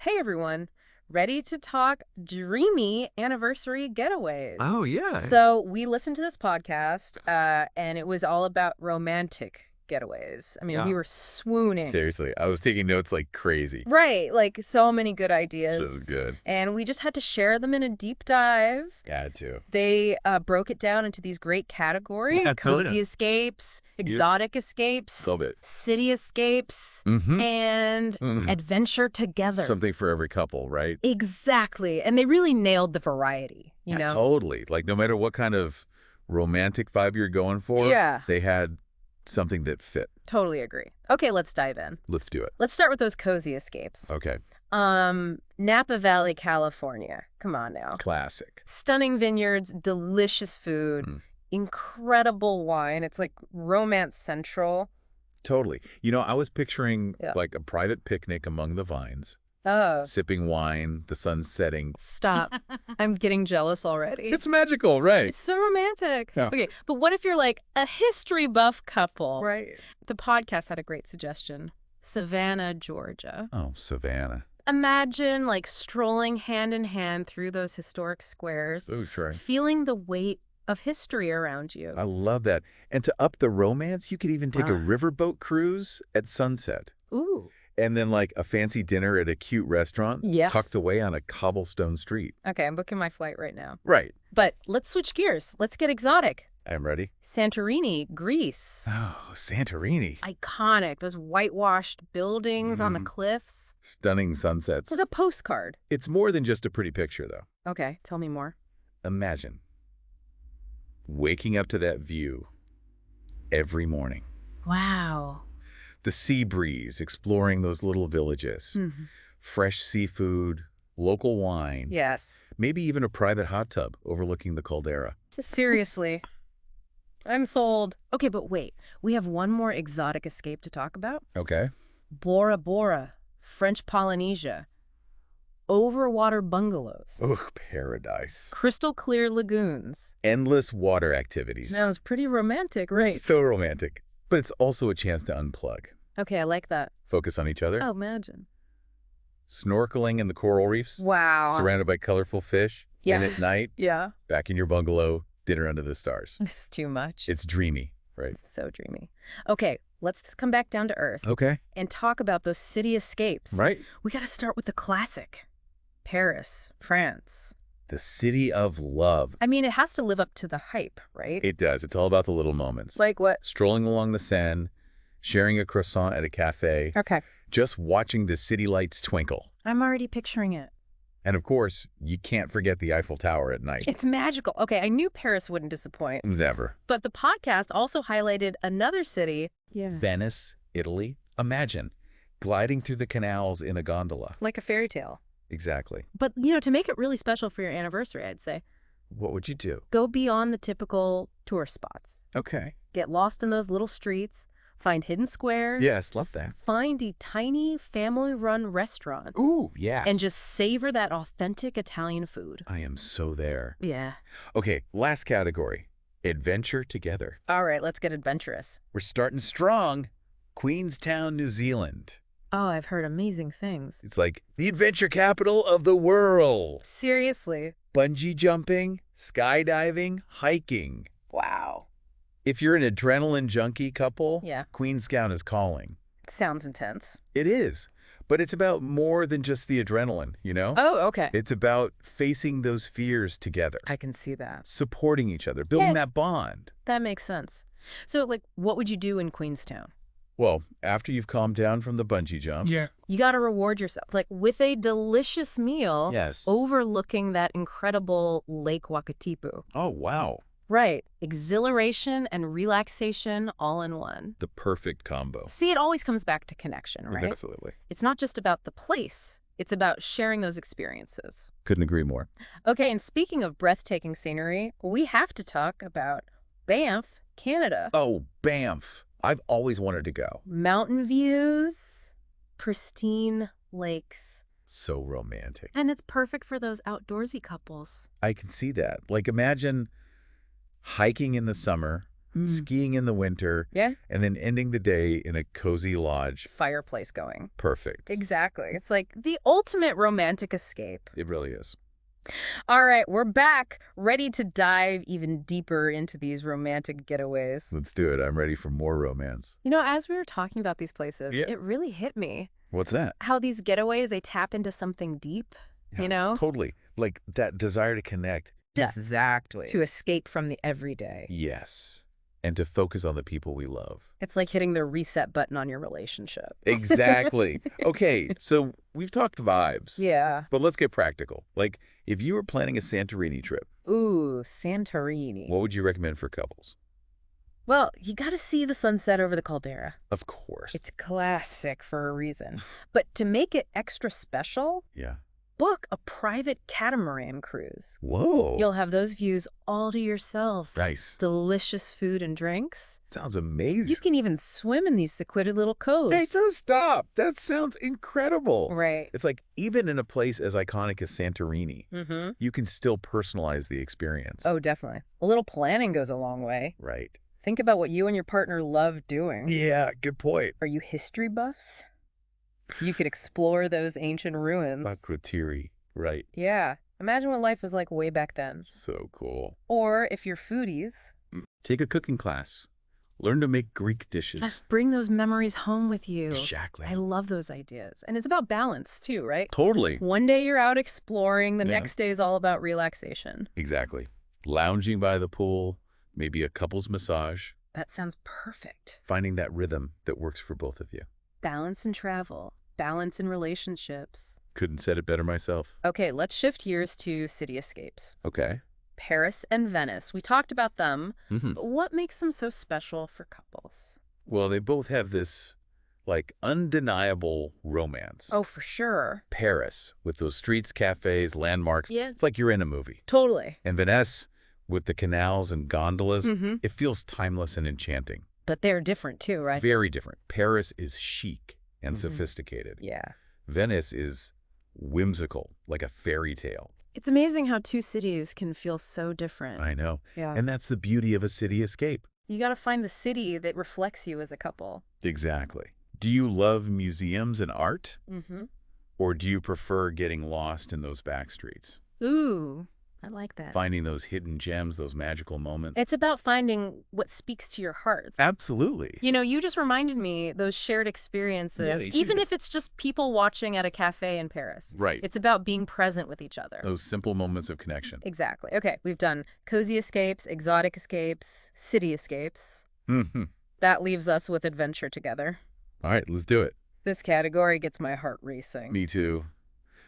Hey everyone, ready to talk dreamy anniversary getaways. Oh, yeah. So we listened to this podcast, and it was all about romantic getaways. I mean, we Yeah. were swooning. Seriously, I was taking notes like crazy. Right, like so many good So ideas. good. And we just had to share them in a deep dive. Had to. They broke it down into these great categories. Yeah, Cozy totally. escapes, exotic escapes, Love it. city escapes, Mm-hmm. and adventure together. Something for every couple, right? Exactly. And they really nailed the variety, you know? Totally. Like, no matter what kind of romantic vibe you're going for, Yeah. they had something that fit. Totally agree. Okay, let's dive in. Let's do it. Let's start with those cozy escapes. Okay. Napa Valley, California. Come on now. Classic. Stunning vineyards, delicious food, incredible wine. It's like romance central. Totally. You know, I was picturing Yeah. like a private picnic among the vines, Oh, sipping wine, the sun setting. stop. I'm getting jealous already. It's magical, right? It's so romantic. Yeah. Okay, but what if you're like a history buff couple? Right. The podcast had a great suggestion. Savannah, Georgia. Oh, Savannah. Imagine like strolling hand in hand through those historic squares, Oh, sure. feeling the weight of history around you. I love that. And to up the romance, you could even take a Wow. riverboat cruise at sunset. Ooh. And then like a fancy dinner at a cute restaurant Yes. tucked away on a cobblestone street. Okay, I'm booking my flight right now. Right. But let's switch gears. Let's get exotic. I'm ready. Santorini, Greece. Oh, Santorini. Iconic. Those whitewashed buildings on the cliffs. Stunning sunsets. It's like a postcard. It's more than just a pretty picture, though. Okay, tell me more. Imagine waking up to that view every morning. Wow. The sea breeze exploring those little villages. Fresh seafood, local wine. Yes. Maybe even a private hot tub overlooking the caldera. Seriously. I'm sold. Okay, but wait. We have one more exotic escape to talk about. Okay. Bora Bora, French Polynesia. Overwater bungalows. Oh, paradise. Crystal clear lagoons. Endless water activities. Sounds pretty romantic, right? So romantic. But it's also a chance to unplug. Okay, I like that. Focus on each other. Oh, imagine. Snorkeling in the coral reefs. Wow. Surrounded by colorful fish. Yeah. And at night, Yeah. back in your bungalow, dinner under the stars. This is too much. It's dreamy, right? It's so dreamy. Okay, let's come back down to earth Okay. and talk about those city escapes. Right? We got to start with the classic. Paris, France. The city of love. I mean, it has to live up to the hype, right? It does. It's all about the little moments. Like what? Strolling along the Seine, sharing a croissant at a cafe, Okay. just watching the city lights twinkle. I'm already picturing it. And of course, you can't forget the Eiffel Tower at night. It's magical. Okay, I knew Paris wouldn't disappoint. Never. But the podcast also highlighted another city. Yeah. Venice, Italy. Imagine gliding through the canals in a gondola. Like a fairy tale. Exactly. But, you know, to make it really special for your anniversary, I'd say, What would you do? go beyond the typical tourist spots. Okay. Get lost in those little streets, find hidden squares. Yes, love that. Find a tiny family-run restaurant. Ooh, yeah. And just savor that authentic Italian food. I am so there. Yeah. Okay, last category. Adventure together. All right, let's get adventurous. We're starting strong. Queenstown, New Zealand. Oh, I've heard amazing things. It's like the adventure capital of the world. Seriously. Bungee jumping, skydiving, hiking. Wow. If you're an adrenaline junkie couple, Yeah. Queenstown is calling. Sounds intense. It is. But it's about more than just the adrenaline, you know? Oh, okay. It's about facing those fears together, I can see that. supporting each other, building Yeah. that bond. That makes sense. So, like, what would you do in Queenstown? Well, after you've calmed down from the bungee jump. Yeah. You got to reward yourself, like, with a delicious meal. Yes. Overlooking that incredible Lake Wakatipu. Oh, wow. Right. Exhilaration and relaxation all in one. The perfect combo. See, it always comes back to connection, right? Absolutely. It's not just about the place. It's about sharing those experiences. Couldn't agree more. Okay, and speaking of breathtaking scenery, we have to talk about Banff, Canada. Oh, Banff. I've always wanted to go. Mountain views, pristine lakes. So romantic. And it's perfect for those outdoorsy couples. I can see that. Like, imagine hiking in the summer, skiing in the winter, Yeah. and then ending the day in a cozy lodge. Fireplace going. Perfect. Exactly. It's like the ultimate romantic escape. It really is. All right, we're back, ready to dive even deeper into these romantic getaways. Let's do it. I'm ready for more romance. You know, as we were talking about these places, Yeah. it really hit me What's that? how these getaways, they tap into something deep, you know? Totally. Like that desire to connect. Yeah. Exactly. To escape from the everyday. Yes. And to focus on the people we love. It's like hitting the reset button on your relationship. Exactly. Okay, so we've talked vibes. Yeah. But let's get practical. Like, if you were planning a Santorini trip, Ooh, Santorini. what would you recommend for couples? Well, you got to see the sunset over the caldera. Of course. It's classic for a reason. But to make it extra special, Yeah. book a private catamaran cruise. Whoa. You'll have those views all to yourselves. Nice. Delicious food and drinks. Sounds amazing. You can even swim in these secluded little coves. Hey, so stop. That sounds incredible. Right. It's like even in a place as iconic as Santorini, Mm-hmm. you can still personalize the experience. Oh, definitely. A little planning goes a long way. Right. Think about what you and your partner love doing. Yeah, good point. Are you history buffs? You could explore those ancient ruins. Bakratiri. Right. Yeah. Imagine what life was like way back then. So cool. Or if you're foodies, Take a cooking class. Learn to make Greek dishes. bring those memories home with you. Exactly. I love those ideas. And it's about balance too, right? Totally. One day you're out exploring, the Yeah. next day is all about relaxation. Exactly. Lounging by the pool, maybe a couple's massage, That sounds perfect. finding that rhythm that works for both of you. Balance in travel, balance in relationships. Couldn't said it better myself. Okay, let's shift gears to city escapes. Okay. Paris and Venice. We talked about them, Mm-hmm. but what makes them so special for couples? Well, they both have this, like, undeniable romance. Oh, for sure. Paris, with those streets, cafes, landmarks. Yeah. It's like you're in a movie. Totally. And Venice, with the canals and gondolas, Mm-hmm. it feels timeless and enchanting. But they're different too, right? Very different. Paris is chic and Mhm. sophisticated. Yeah. Venice is whimsical, like a fairy tale. It's amazing how two cities can feel so different. I know. Yeah. And that's the beauty of a city escape. You got to find the city that reflects you as a couple. Exactly. Do you love museums and art? Mm-hmm. Or do you prefer getting lost in those back streets? Ooh, I like that. Finding those hidden gems, those magical moments? It's about finding what speaks to your heart. Absolutely. You know, you just reminded me those shared experiences, Yeah, you see even that. if it's just people watching at a cafe in Paris. Right. It's about being present with each other. Those simple moments of connection. Exactly. Okay, we've done cozy escapes, exotic escapes, city escapes. Mm-hmm. That leaves us with adventure together. All right, let's do it. This category gets my heart racing. Me too.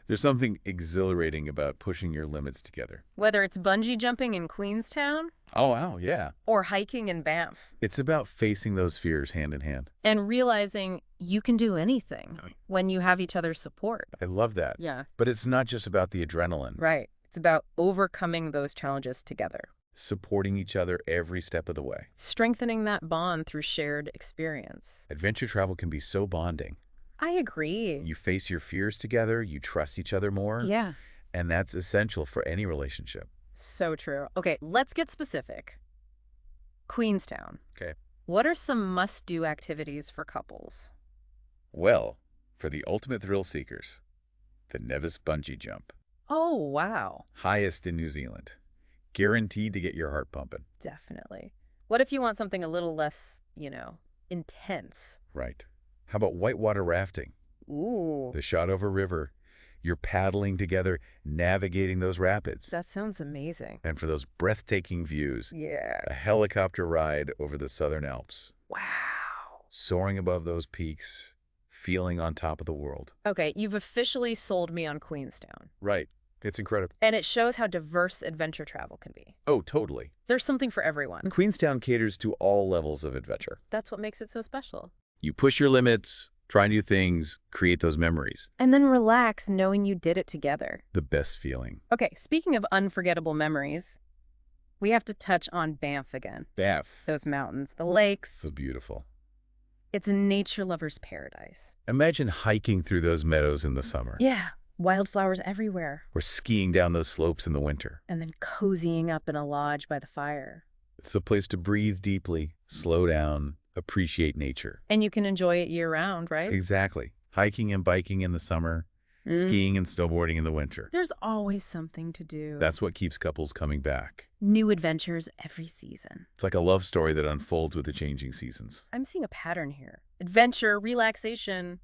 There's something exhilarating about pushing your limits together. Whether it's bungee jumping in Queenstown Oh, wow, yeah. or hiking in Banff, It's about facing those fears hand in hand. and realizing you can do anything Right. when you have each other's support. I love that. Yeah. But it's not just about the adrenaline. Right. It's about overcoming those challenges together, Supporting each other every step of the way. strengthening that bond through shared experience. Adventure travel can be so bonding. I agree. You face your fears together, you trust each other more, Yeah. and that's essential for any relationship. So true. Okay, let's get specific. Queenstown. Okay. What are some must-do activities for couples? Well, for the ultimate thrill seekers, the Nevis bungee jump. Oh, wow. Highest in New Zealand. Guaranteed to get your heart pumping. Definitely. What if you want something a little less, intense? Right. How about whitewater rafting? Ooh, The Shotover River. You're paddling together, navigating those rapids. that sounds amazing. And for those breathtaking views, Yeah. a helicopter ride over the Southern Alps. Wow. Soaring above those peaks, feeling on top of the world. Okay, you've officially sold me on Queenstown. Right. It's incredible. And it shows how diverse adventure travel can be. Oh, totally. There's something for everyone. Queenstown caters to all levels of adventure. That's what makes it so special. You push your limits, try new things, create those memories. And then relax knowing you did it together. The best feeling. Okay, speaking of unforgettable memories, we have to touch on Banff again. Banff. Those mountains, the lakes. So beautiful. It's a nature lover's paradise. Imagine hiking through those meadows in the summer. Yeah, wildflowers everywhere. Or skiing down those slopes in the winter. And then cozying up in a lodge by the fire. It's a place to breathe deeply, slow down, appreciate nature. And you can enjoy it year-round, right? Exactly. Hiking and biking in the summer, skiing and snowboarding in the winter. There's always something to do. That's what keeps couples coming back. New adventures every season. It's like a love story that unfolds with the changing seasons. I'm seeing a pattern here. Adventure, relaxation,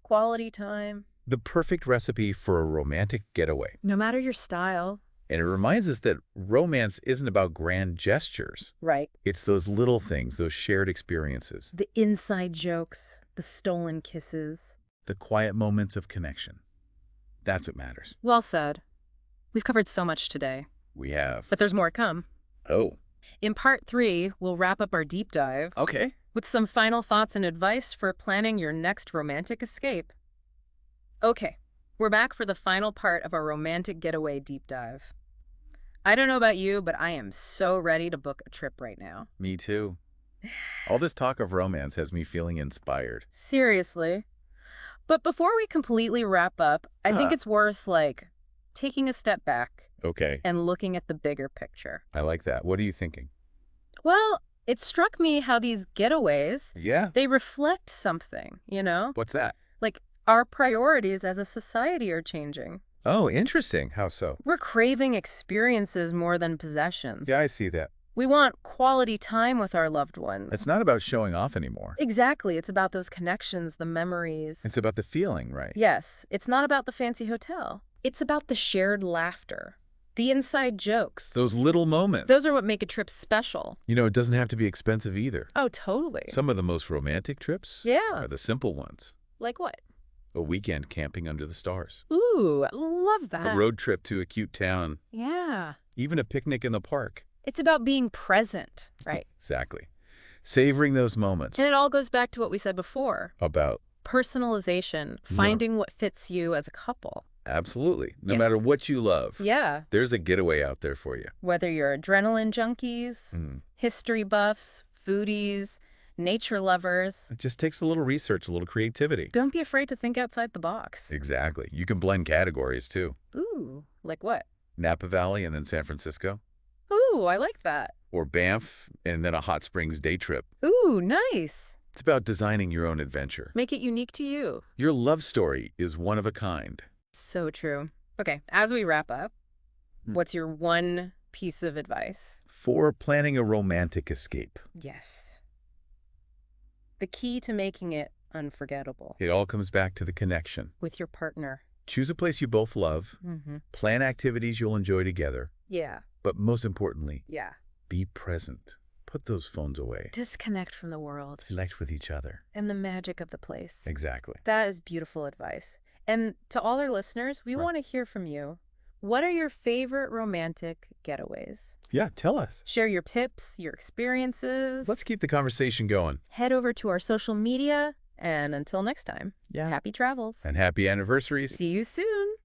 quality time. The perfect recipe for a romantic getaway. No matter your style. And it reminds us that romance isn't about grand gestures. Right. It's those little things, those shared experiences. The inside jokes, the stolen kisses. The quiet moments of connection. That's what matters. Well said. We've covered so much today. We have. But there's more to come. Oh. In part 3, we'll wrap up our deep dive. Okay. With some final thoughts and advice for planning your next romantic escape. Okay, we're back for the final part of our romantic getaway deep dive. I don't know about you, but I am so ready to book a trip right now. Me too. All this talk of romance has me feeling inspired. Seriously. But before we completely wrap up, I think it's worth, taking a step back. Okay. And looking at the bigger picture. I like that. What are you thinking? Well, it struck me how these getaways, Yeah. they reflect something, you know? What's that? Like, our priorities as a society are changing. Oh, interesting. How so? We're craving experiences more than possessions. Yeah, I see that. We want quality time with our loved ones. It's not about showing off anymore. Exactly. It's about those connections, the memories. It's about the feeling, right? Yes. It's not about the fancy hotel. It's about the shared laughter, the inside jokes. Those little moments. Those are what make a trip special. You know, it doesn't have to be expensive either. Oh, totally. Some of the most romantic trips are the simple ones. Like what? A weekend camping under the stars. Ooh, I love that. A road trip to a cute town. Yeah. Even a picnic in the park. It's about being present, right? Exactly. Savoring those moments. And it all goes back to what we said before. About personalization, finding what fits you as a couple. Absolutely. No matter what you love. Yeah. There's a getaway out there for you. Whether you're adrenaline junkies, history buffs, foodies, nature lovers. It just takes a little research, a little creativity. Don't be afraid to think outside the box. Exactly. You can blend categories, too. Ooh, like what? Napa Valley and then San Francisco. Ooh, I like that. Or Banff and then a hot springs day trip. Ooh, nice. It's about designing your own adventure. Make it unique to you. Your love story is one of a kind. So true. Okay, as we wrap up, what's your one piece of advice? For planning a romantic escape. Yes. The key to making it unforgettable. It all comes back to the connection. With your partner. Choose a place you both love. Plan activities you'll enjoy together. Yeah. But most importantly, Yeah. be present. Put those phones away. Disconnect from the world. Connect with each other. And the magic of the place. Exactly. That is beautiful advice. And to all our listeners, we want to hear from you. What are your favorite romantic getaways? Yeah, tell us. Share your tips, your experiences. Let's keep the conversation going. Head over to our social media. And until next time, happy travels. And happy anniversaries. See you soon.